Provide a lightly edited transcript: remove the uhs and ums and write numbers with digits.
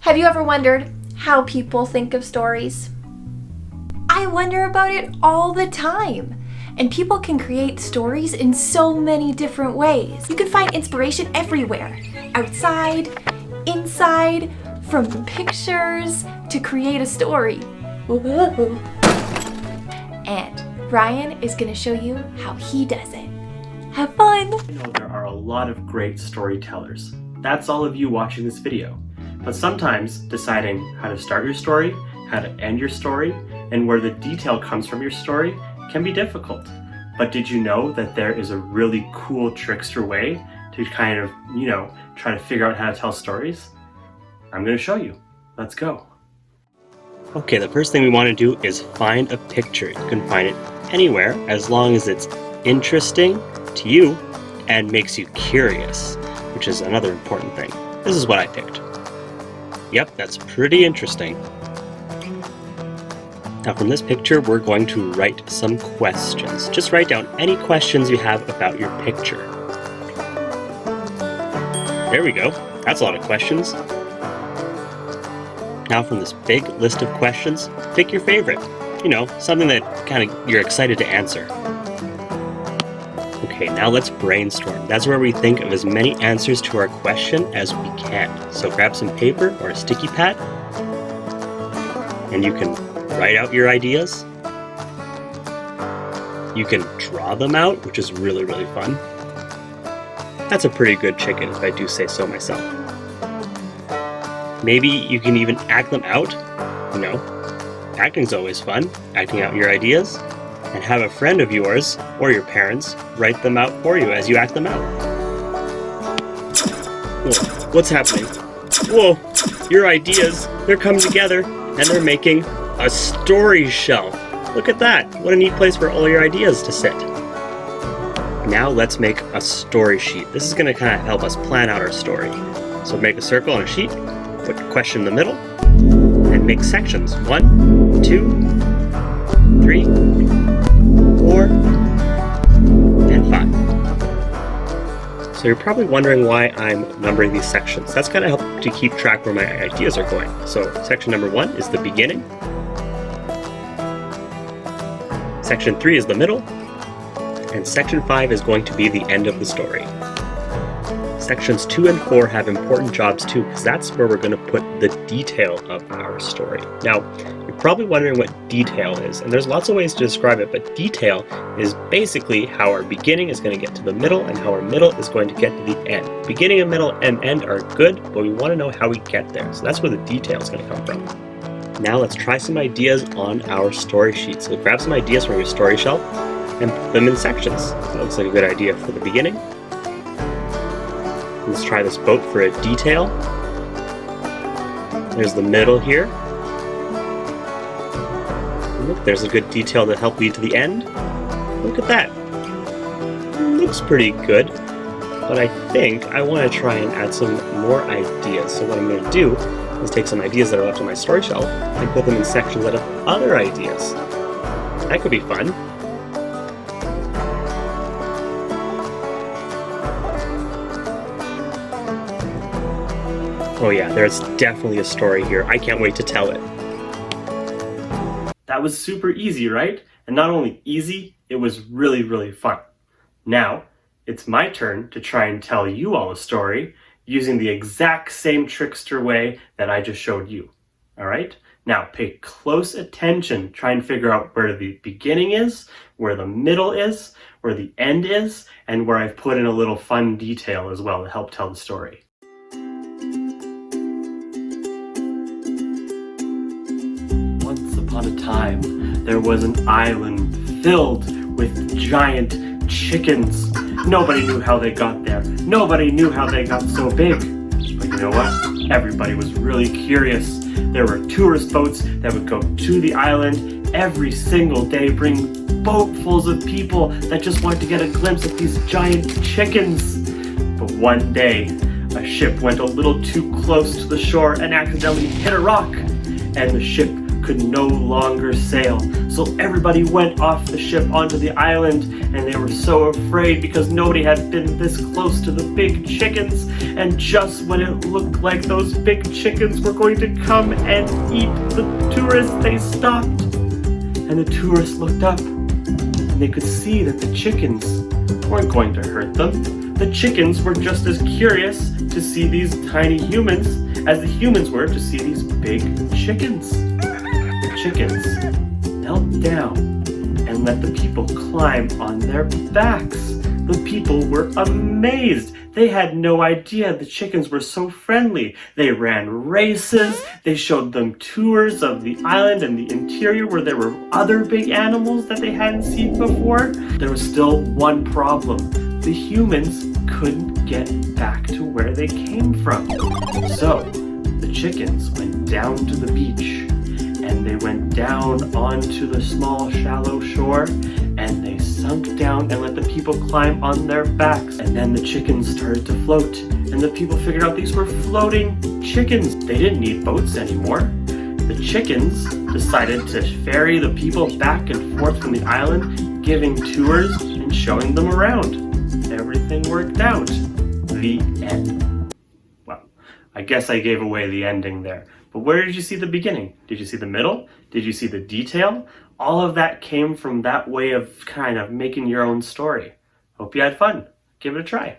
Have you ever wondered how people think of stories? I wonder about it all the time. And people can create stories in so many different ways. You can find inspiration everywhere. Outside, inside, from pictures to create a story. Whoa. And Ryan is going to show you how he does it. Have fun! I know there are a lot of great storytellers. That's all of you watching this video. But sometimes deciding how to start your story, how to end your story, and where the detail comes from your story can be difficult. But did you know that there is a really cool trickster way to kind of, try to figure out how to tell stories? I'm going to show you. Let's go. Okay, the first thing we want to do is find a picture. You can find it anywhere as long as it's interesting to you and makes you curious, which is another important thing. This is what I picked. Yep, that's pretty interesting. Now from this picture, we're going to write some questions. Just write down any questions you have about your picture. There we go. That's a lot of questions. Now from this big list of questions, pick your favorite. Something that you're excited to answer. Okay, now let's brainstorm. That's where we think of as many answers to our question as we can. So grab some paper or a sticky pad, and you can write out your ideas. You can draw them out, which is really, really fun. That's a pretty good chicken, if I do say so myself. Maybe you can even act them out. Acting's always fun, acting out your ideas. And have a friend of yours, or your parents, write them out for you as you act them out. Whoa, what's happening? Whoa, your ideas, they're coming together, and they're making a story shelf. Look at that, what a neat place for all your ideas to sit. Now let's make a story sheet. This is gonna kind of help us plan out our story. So make a circle on a sheet, put the question in the middle, and make sections. 1, 2, 3, 4, and 5. So you're probably wondering why I'm numbering these sections. That's going to help to keep track where my ideas are going. So section number 1 is the beginning. Section 3 is the middle. And section 5 is going to be the end of the story. Sections 2 and 4 have important jobs too, because that's where we're going to put the detail of our story. Now, you're probably wondering what detail is, and there's lots of ways to describe it, but detail is basically how our beginning is going to get to the middle and how our middle is going to get to the end. Beginning and middle and end are good, but we want to know how we get there. So that's where the detail is going to come from. Now let's try some ideas on our story sheet. So grab some ideas from your story shelf and put them in sections. So that looks like a good idea for the beginning. Let's try this boat for a detail. There's the middle here. Look, there's a good detail to help lead to the end. Look at that. Looks pretty good, but I think I want to try and add some more ideas. So what I'm going to do is take some ideas that are left on my story shelf and put them in sections that have other ideas. That could be fun. Oh yeah, there's definitely a story here. I can't wait to tell it. That was super easy, right? And not only easy, it was really, really fun. Now, it's my turn to try and tell you all a story using the exact same trickster way that I just showed you. All right? Now, pay close attention. Try and figure out where the beginning is, where the middle is, where the end is, and where I've put in a little fun detail as well to help tell the story. Once upon a time, there was an island filled with giant chickens. Nobody knew how they got there. Nobody knew how they got so big. But you know what? Everybody was really curious. There were tourist boats that would go to the island every single day, bring boatfuls of people that just wanted to get a glimpse of these giant chickens. But one day, a ship went a little too close to the shore and accidentally hit a rock, and the ship could no longer sail. So everybody went off the ship onto the island, and they were so afraid because nobody had been this close to the big chickens. And just when it looked like those big chickens were going to come and eat the tourists, they stopped. And the tourists looked up, and they could see that the chickens weren't going to hurt them. The chickens were just as curious to see these tiny humans as the humans were to see these big chickens. The chickens knelt down and let the people climb on their backs. The people were amazed. They had no idea the chickens were so friendly. They ran races. They showed them tours of the island and the interior where there were other big animals that they hadn't seen before. There was still one problem. The humans couldn't get back to where they came from. So the chickens went down to the beach, and they went down onto the small shallow shore, and they sunk down and let the people climb on their backs. And then the chickens started to float, and the people figured out these were floating chickens. They didn't need boats anymore. The chickens decided to ferry the people back and forth from the island, giving tours and showing them around. Everything worked out. The end. Well, I guess I gave away the ending there. But where did you see the beginning? Did you see the middle? Did you see the detail? All of that came from that way of kind of making your own story. Hope you had fun. Give it a try.